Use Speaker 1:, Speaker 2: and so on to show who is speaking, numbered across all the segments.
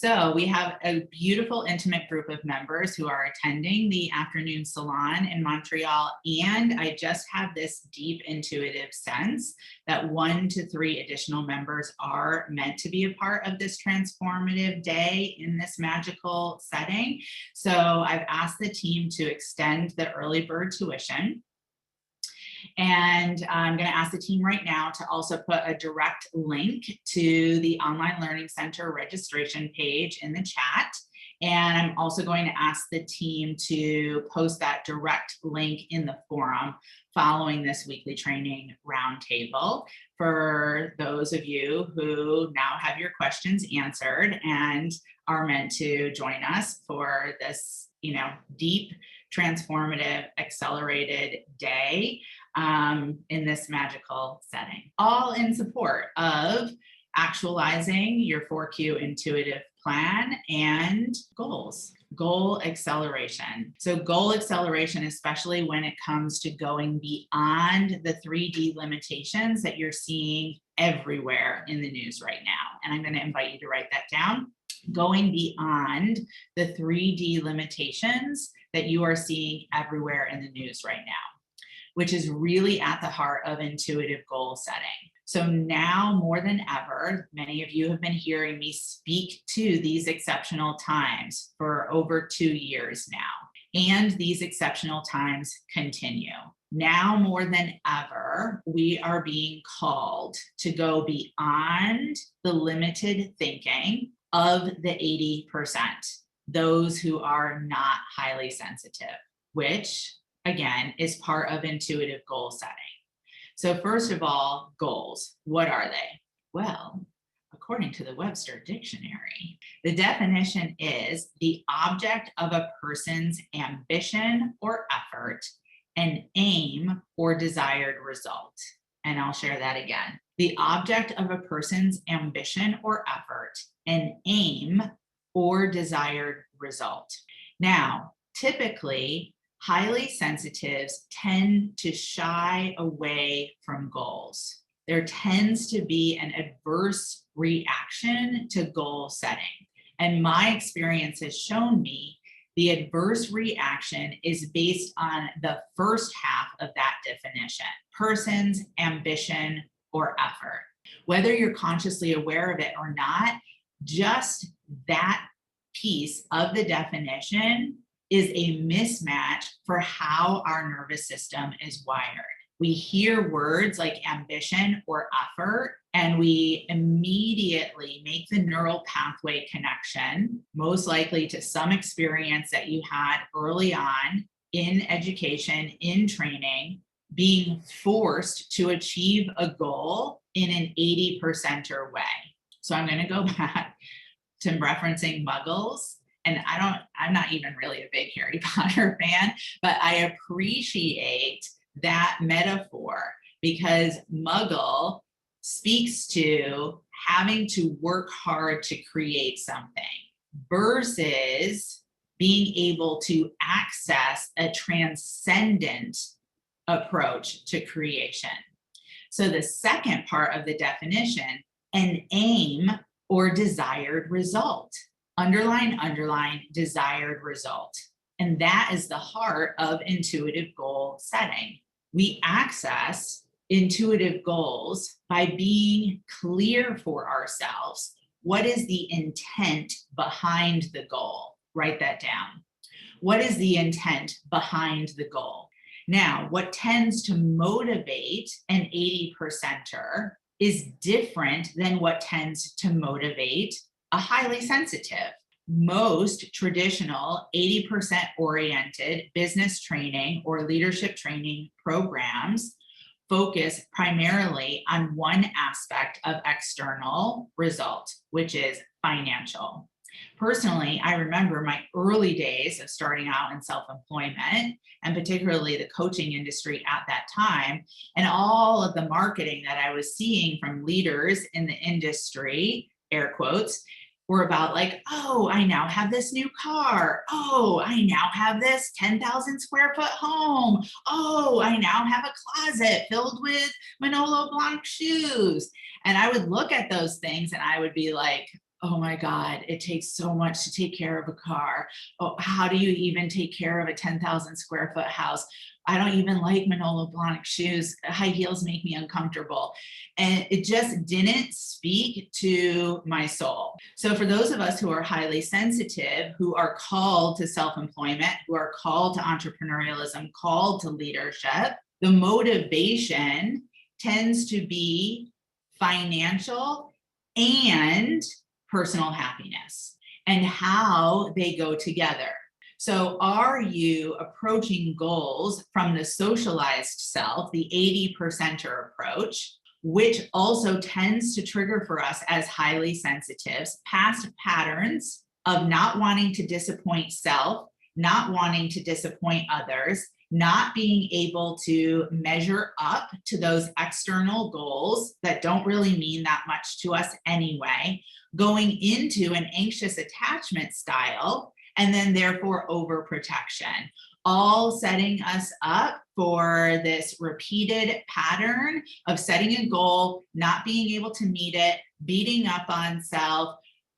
Speaker 1: So we have a beautiful, intimate group of members who are attending the afternoon salon in Montreal. And I just have this deep intuitive sense that 1 to 3 additional members are meant to be a part of this transformative day in this magical setting. So I've asked the team to extend the early bird tuition. And I'm going to ask the team right now to also put a direct link to the Online Learning Center registration page in the chat. And I'm also going to ask the team to post that direct link in the forum following this weekly training roundtable for those of you who now have your questions answered and are meant to join us for this, deep, transformative, accelerated day in this magical setting, all in support of actualizing your 4Q intuitive plan and goals, goal acceleration. So goal acceleration, especially when it comes to going beyond the 3D limitations that you're seeing everywhere in the news right now. And I'm going to invite you to write that down. Going beyond the 3D limitations that you are seeing everywhere in the news right now, which is really at the heart of intuitive goal setting. So now more than ever, many of you have been hearing me speak to these exceptional times for over 2 years now, and these exceptional times continue. Now more than ever, we are being called to go beyond the limited thinking of the 80%, those who are not highly sensitive, which again is part of intuitive goal setting. So first of all, goals, what are they? Well, according to the Webster Dictionary, the definition is the object of a person's ambition or effort, an aim or desired result. And I'll share that again. The object of a person's ambition or effort, an aim or desired result. Now, typically, highly sensitives tend to shy away from goals. There tends to be an adverse reaction to goal setting. And my experience has shown me the adverse reaction is based on the first half of that definition, person's ambition or effort. Whether you're consciously aware of it or not, just that piece of the definition is a mismatch for how our nervous system is wired. We hear words like ambition or effort, and we immediately make the neural pathway connection, most likely to some experience that you had early on in education, in training, being forced to achieve a goal in an 80%er way. So I'm going to go back to referencing Muggles. And I'm not even really a big Harry Potter fan, but I appreciate that metaphor because Muggle speaks to having to work hard to create something versus being able to access a transcendent approach to creation. So the second part of the definition, an aim or desired result. Underline, desired result. And that is the heart of intuitive goal setting. We access intuitive goals by being clear for ourselves. What is the intent behind the goal? Write that down. What is the intent behind the goal? Now, what tends to motivate an 80%er is different than what tends to motivate a highly sensitive. Most traditional 80% oriented business training or leadership training programs focus primarily on one aspect of external result, which is financial. Personally, I remember my early days of starting out in self-employment and particularly the coaching industry at that time, and all of the marketing that I was seeing from leaders in the industry, air quotes, were about like, oh, I now have this new car. Oh, I now have this 10,000 square foot home. Oh, I now have a closet filled with Manolo Blahnik shoes. And I would look at those things and I would be like, oh my God, it takes so much to take care of a car. Oh, how do you even take care of a 10,000 square foot house? I don't even like Manolo Blahnik shoes. High heels make me uncomfortable. And it just didn't speak to my soul. So for those of us who are highly sensitive, who are called to self-employment, who are called to entrepreneurialism, called to leadership, the motivation tends to be financial and personal happiness, and how they go together. So are you approaching goals from the socialized self, the 80%er approach, which also tends to trigger for us as highly sensitives past patterns of not wanting to disappoint self, not wanting to disappoint others, not being able to measure up to those external goals that don't really mean that much to us anyway, going into an anxious attachment style, and then therefore overprotection, all setting us up for this repeated pattern of setting a goal, not being able to meet it, beating up on self,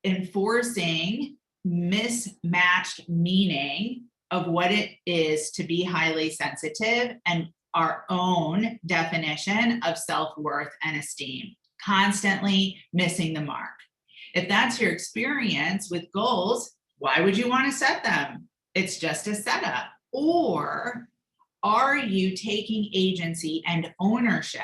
Speaker 1: enforcing mismatched meaning of what it is to be highly sensitive and our own definition of self-worth and esteem, constantly missing the mark. If that's your experience with goals, why would you want to set them? It's just a setup. Or are you taking agency and ownership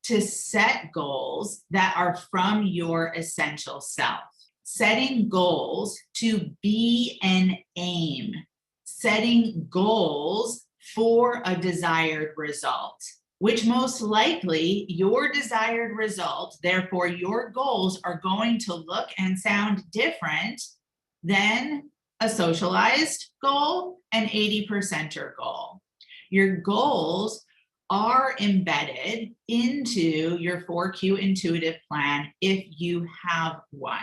Speaker 1: to set goals that are from your essential self? Setting goals to be an aim, setting goals for a desired result, which most likely your desired result, therefore your goals are going to look and sound different than a socialized goal, an 80%er goal. Your goals are embedded into your 4Q intuitive plan if you have one.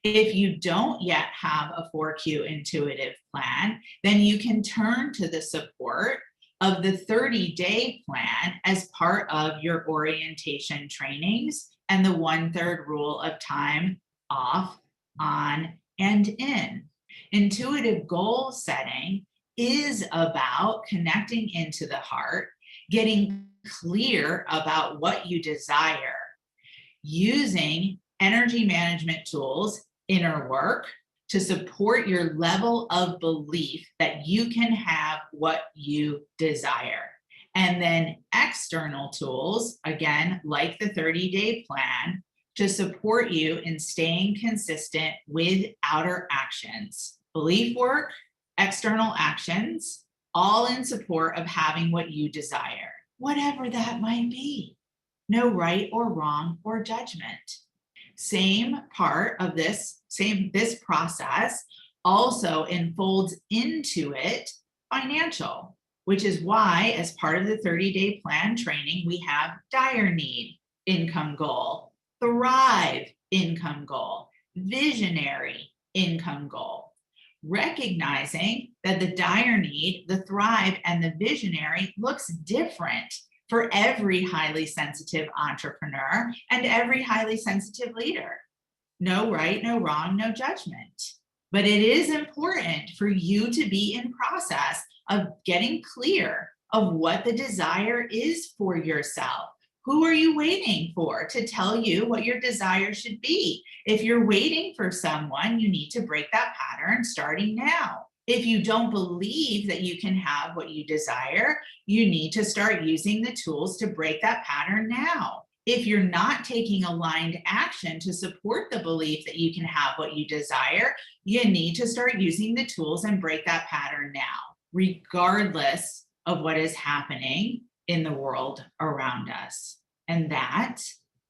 Speaker 1: If you don't yet have a 4Q intuitive plan, then you can turn to the support of the 30-day plan as part of your orientation trainings and the 1/3 rule of time off, on, and in. Intuitive goal setting is about connecting into the heart, getting clear about what you desire, using energy management tools, inner work, to support your level of belief that you can have what you desire. And then external tools, again, like the 30-day plan, to support you in staying consistent with outer actions, belief work, external actions, all in support of having what you desire, whatever that might be. No right or wrong or judgment. Same part of this process also enfolds into it financial, which is why as part of the 30-day plan training, we have dire need income goal, thrive income goal, visionary income goal. Recognizing that the dire need, the thrive, and the visionary looks different for every highly sensitive entrepreneur and every highly sensitive leader. No right, no wrong, no judgment. But it is important for you to be in process of getting clear of what the desire is for yourself. Who are you waiting for to tell you what your desire should be? If you're waiting for someone, you need to break that pattern starting now. If you don't believe that you can have what you desire, you need to start using the tools to break that pattern now. If you're not taking aligned action to support the belief that you can have what you desire, you need to start using the tools and break that pattern now, regardless of what is happening in the world around us. And that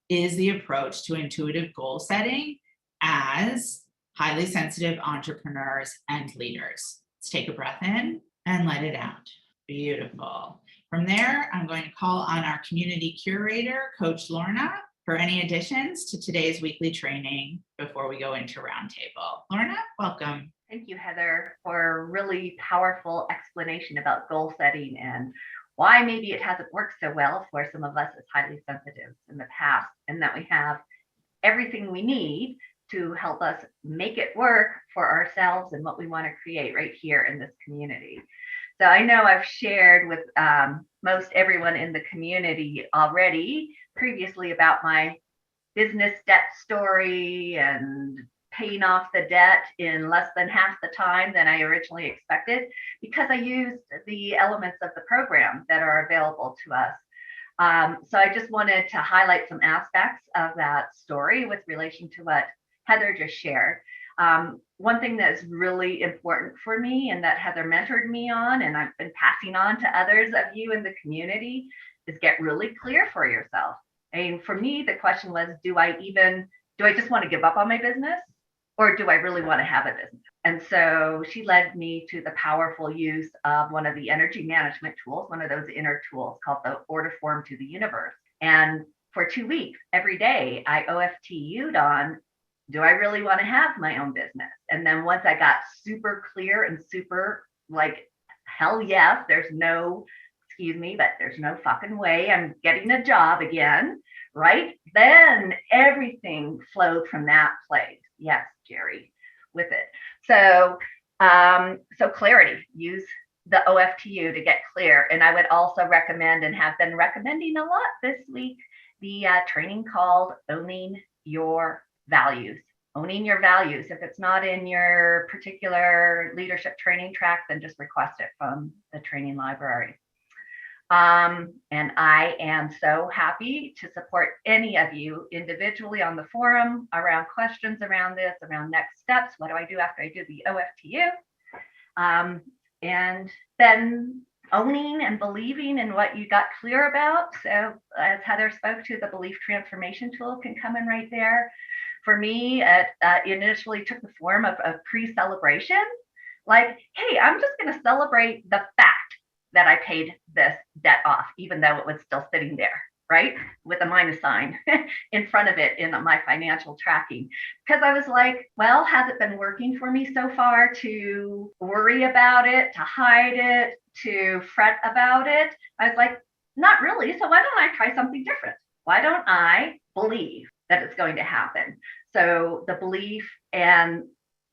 Speaker 1: is the approach to intuitive goal setting as highly sensitive entrepreneurs and leaders. Let's take a breath in and let it out. Beautiful. From there, I'm going to call on our community curator, Coach Lorna, for any additions to today's weekly training before we go into roundtable. Lorna, welcome.
Speaker 2: Thank you, Heather, for a really powerful explanation about goal setting and why maybe it hasn't worked so well for some of us as highly sensitive in the past, and that we have everything we need to help us make it work for ourselves and what we want to create right here in this community. So I know I've shared with most everyone in the community already previously about my business debt story and paying off the debt in less than half the time than I originally expected, because I used the elements of the program that are available to us. So I just wanted to highlight some aspects of that story with relation to what Heather just shared. One thing that's really important for me and that Heather mentored me on, and I've been passing on to others of you in the community, is get really clear for yourself. I mean, for me, the question was, do I just want to give up on my business, or do I really want to have a business? And so she led me to the powerful use of one of the energy management tools, one of those inner tools called the order form to the universe. And for 2 weeks, every day, I OFTU'd on, do I really want to have my own business? And then once I got super clear and super like, hell yes, there's no fucking way I'm getting a job again, right? Then everything flowed from that place. Yes, Jerry, with it. So, so clarity, use the OFTU to get clear. And I would also recommend, and have been recommending a lot this week, the training called Owning Your Values. Owning your values. If it's not in your particular leadership training track, then just request it from the training library. And I am so happy to support any of you individually on the forum around questions around this, around next steps. What do I do after I do the OFTU? And then owning and believing in what you got clear about. So as Heather spoke to, the belief transformation tool can come in right there. For me, it initially took the form of a pre-celebration. Like, hey, I'm just going to celebrate the fact that I paid this debt off, even though it was still sitting there, right? With a minus sign in front of it in my financial tracking. Because I was like, well, has it been working for me so far to worry about it, to hide it, to fret about it? I was like, not really. So why don't I try something different? Why don't I believe that it's going to happen? So the belief, and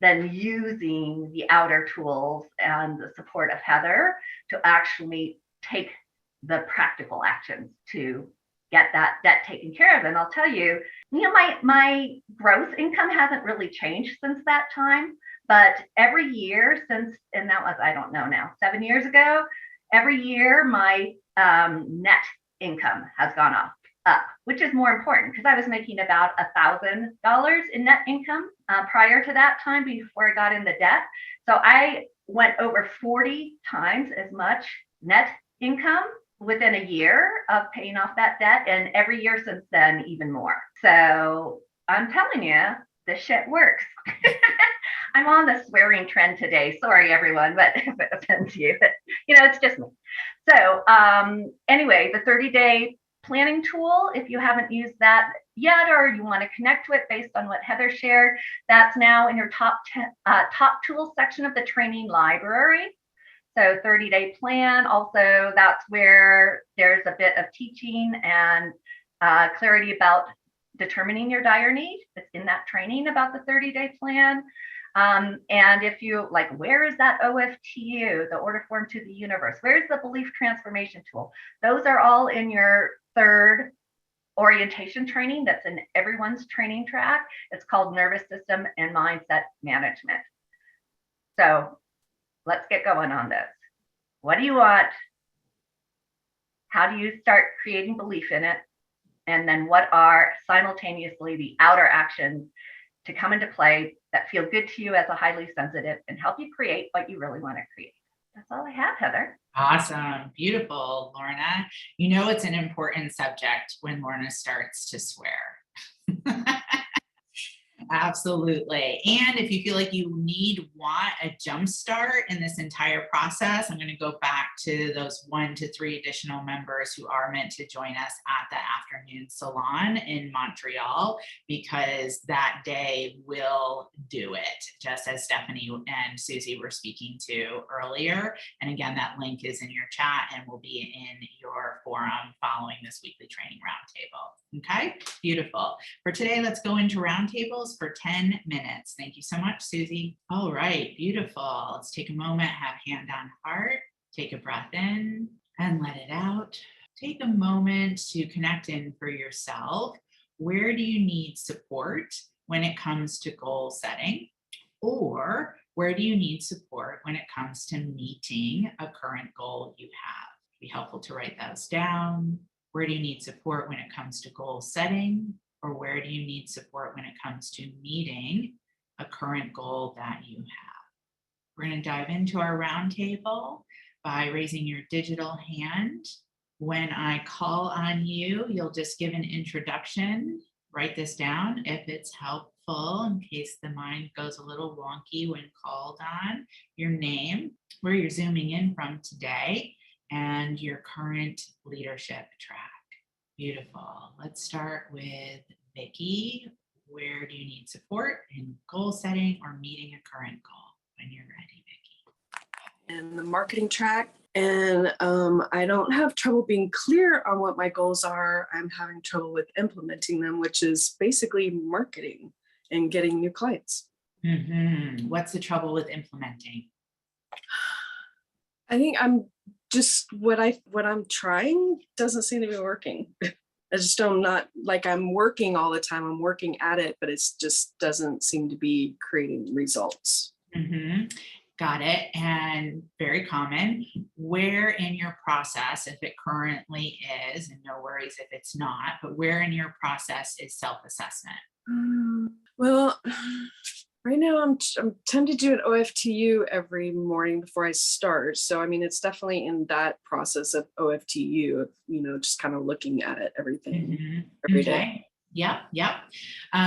Speaker 2: then using the outer tools and the support of Heather to actually take the practical actions to get that debt taken care of. And I'll tell you, my gross income hasn't really changed since that time, but every year since, and that was, I don't know now, 7 years ago, every year my net income has gone up, which is more important because I was making about $1,000 in net income prior to that time before I got in the debt. So I went over 40 times as much net income within a year of paying off that debt. And every year since then, even more. So I'm telling you, this shit works. I'm on the swearing trend today. Sorry, everyone, but if it offends you, but it's just me. So anyway, the 30-day planning tool, if you haven't used that yet, or you want to connect to it based on what Heather shared, that's now in your top tools section of the training library. So 30-day plan, also that's where there's a bit of teaching and clarity about determining your dire need. It's in that training about the 30-day plan. And if you like, where is that OFTU, the order form to the universe? Where's the belief transformation tool? Those are all in your third orientation training that's in everyone's training track. It's called Nervous System and Mindset Management. So let's get going on this. What do you want? How do you start creating belief in it? And then what are simultaneously the outer actions to come into play that feel good to you as a highly sensitive and help you create what you really want to create? That's all I have, Heather.
Speaker 1: Awesome. Beautiful, Lorna. It's an important subject when Lorna starts to swear. Absolutely. And if you feel like you want a jump start in this entire process, I'm going to go back to those 1 to 3 additional members who are meant to join us at the afternoon salon in Montreal, because that day will do it, just as Stephanie and Susie were speaking to earlier. And again, that link is in your chat and will be in your forum following this weekly training roundtable. Okay, beautiful. For today, let's go into roundtables for 10 minutes. Thank you so much, Susie. All right, beautiful. Let's take a moment, have hand on heart, take a breath in and let it out. Take a moment to connect in for yourself. Where do you need support when it comes to goal setting? Or where do you need support when it comes to meeting a current goal you have? It'd be helpful to write those down. Where do you need support when it comes to goal setting? Or where do you need support when it comes to meeting a current goal that you have? We're going to dive into our roundtable by raising your digital hand. When I call on you, you'll just give an introduction. Write this down if it's helpful in case the mind goes a little wonky when called on. Your name, where you're zooming in from today, and your current leadership track. Beautiful. Let's start with Vicki. Where do you need support in goal setting or meeting a current goal? When you're ready, Vicki.
Speaker 3: And the marketing track. And I don't have trouble being clear on what my goals are. I'm having trouble with implementing them, which is basically marketing and getting new clients.
Speaker 1: Mm-hmm. What's the trouble with implementing?
Speaker 3: I think I'm just what I'm trying doesn't seem to be working. I just don't, not like I'm working all the time. I'm working at it, but it's just doesn't seem to be creating results.
Speaker 1: Mm-hmm. Got it. And very common. Where in your process, if it currently is, and no worries if it's not, but where in your process is self-assessment?
Speaker 3: Well, right now I'm tend to do an OFTU every morning before I start. So, I mean, it's definitely in that process of OFTU, of, just kind of looking at it, everything every day.
Speaker 1: Yep.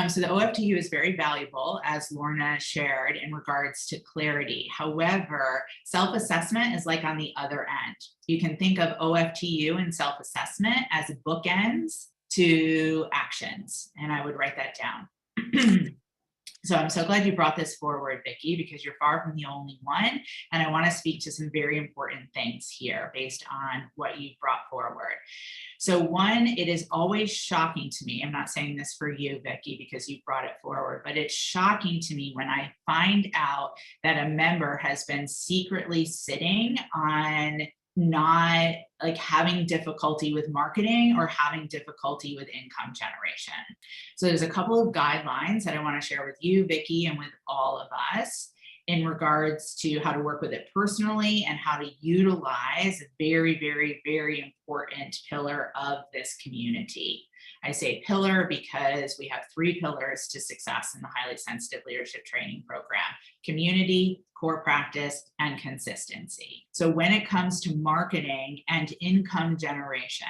Speaker 1: So the OFTU is very valuable, as Lorna shared, in regards to clarity. However, self-assessment is like on the other end. You can think of OFTU and self-assessment as bookends to actions, and I would write that down. So I'm so glad you brought this forward, Vicki, because you're far from the only one. And I want to speak to some very important things here based on what you brought forward. So one, it is always shocking to me. I'm not saying this for you, Vicki, because you brought it forward, but it's shocking to me when I find out that a member has been secretly sitting on not like having difficulty with marketing or having difficulty with income generation. So there's a couple of guidelines that I want to share with you, Vicki, and with all of us in regards to how to work with it personally and how to utilize a very, very, very important pillar of this community. I say pillar because we have 3 pillars to success in the Highly Sensitive Leadership Training Program: community, core practice, and consistency. So when it comes to marketing and income generation,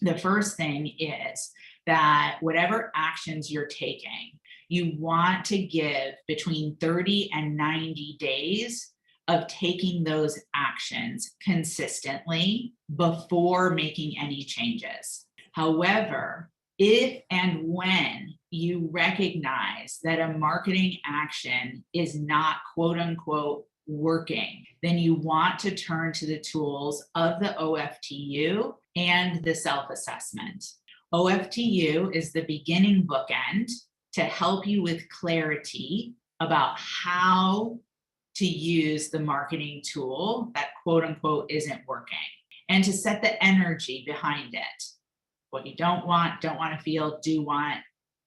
Speaker 1: the first thing is that whatever actions you're taking, you want to give between 30 and 90 days of taking those actions consistently before making any changes. However, if and when you recognize that a marketing action is not quote unquote working, then you want to turn to the tools of the OFTU and the self-assessment. OFTU is the beginning bookend to help you with clarity about how to use the marketing tool that quote unquote isn't working, and to set the energy behind it. What you don't want to feel, do want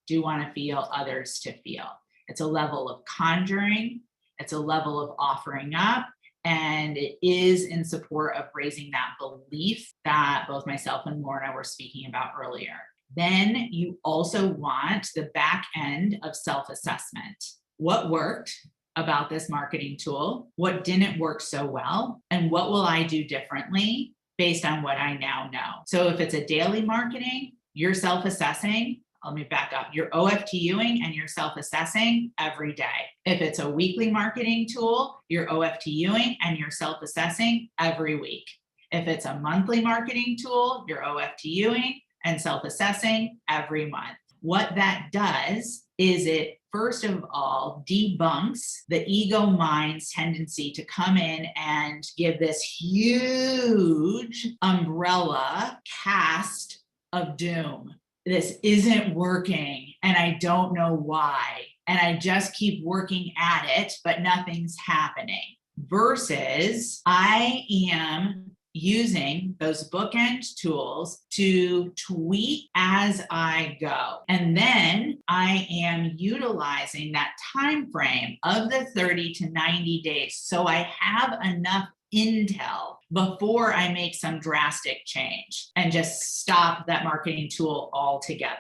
Speaker 1: to feel, others to feel. It's a level of conjuring, it's a level of offering up, and it is in support of raising that belief that both myself and Lorna were speaking about earlier. Then you also want the back end of self-assessment. What worked about this marketing tool? What didn't work so well? And what will I do differently based on what I now know? So if it's a daily marketing, you're self-assessing. Let me back up. You're OFTUing and you're self-assessing every day. If it's a weekly marketing tool, you're OFTUing and you're self-assessing every week. If it's a monthly marketing tool, you're OFTUing and self-assessing every month. What that does is it, first of all, debunks the ego mind's tendency to come in and give this huge umbrella cast of doom. This isn't working and I don't know why. And I just keep working at it, but nothing's happening. Versus I am using those bookend tools to tweak as I go. And then I am utilizing that time frame of the 30 to 90 days. So I have enough intel before I make some drastic change and just stop that marketing tool altogether.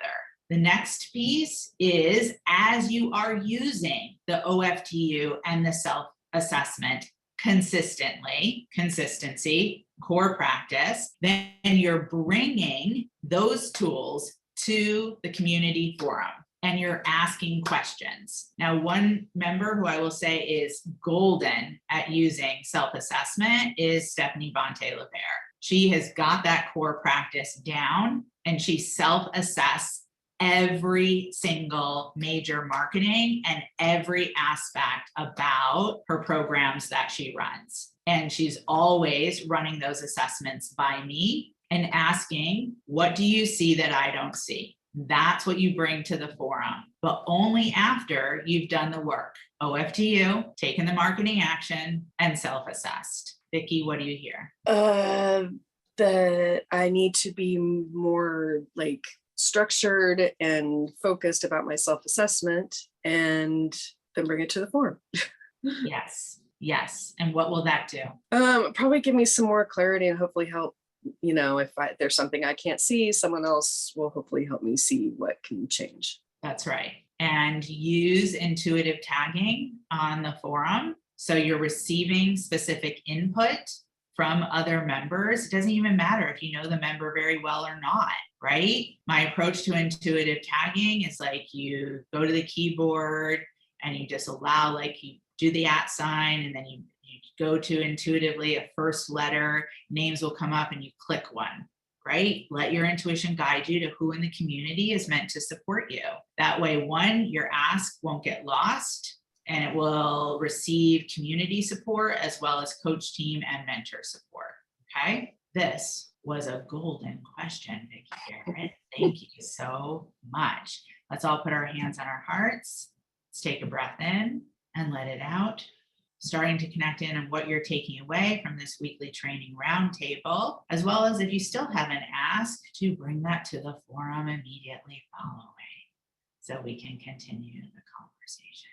Speaker 1: The next piece is, as you are using the OFTU and the self-assessment consistently, consistency, core practice, then you're bringing those tools to the community forum and you're asking questions. Now, one member who I will say is golden at using self-assessment is Stephanie Bonte-Lapere. She has got that core practice down and she self-assesses every single major marketing and every aspect about her programs that she runs. And she's always running those assessments by me and asking, what do you see that I don't see? That's what you bring to the forum, but only after you've done the work. OFTU, taken the marketing action, and self-assessed. Vicki, what do you hear?
Speaker 3: That I need to be more like structured and focused about my self-assessment and then bring it to the forum.
Speaker 1: Yes. And what will that do?
Speaker 3: Probably give me some more clarity and hopefully help, if there's something I can't see, someone else will hopefully help me see what can change.
Speaker 1: That's right. And use intuitive tagging on the forum. So you're receiving specific input from other members. It doesn't even matter if you know the member very well or not, right? My approach to intuitive tagging is like you go to the keyboard and you just allow, like you do the @ sign and then you go to intuitively a first letter, names will come up and you click one, right? Let your intuition guide you to who in the community is meant to support you. That way, one, your ask won't get lost and it will receive community support as well as coach team and mentor support, okay? This was a golden question, Vicki Garrett. Thank you so much. Let's all put our hands on our hearts. Let's take a breath in and let it out. Starting to connect in on what you're taking away from this weekly training roundtable, as well as if you still have an ask, to bring that to the forum immediately following so we can continue the conversation.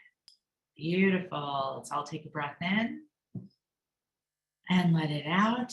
Speaker 1: Beautiful. Let's all take a breath in and let it out.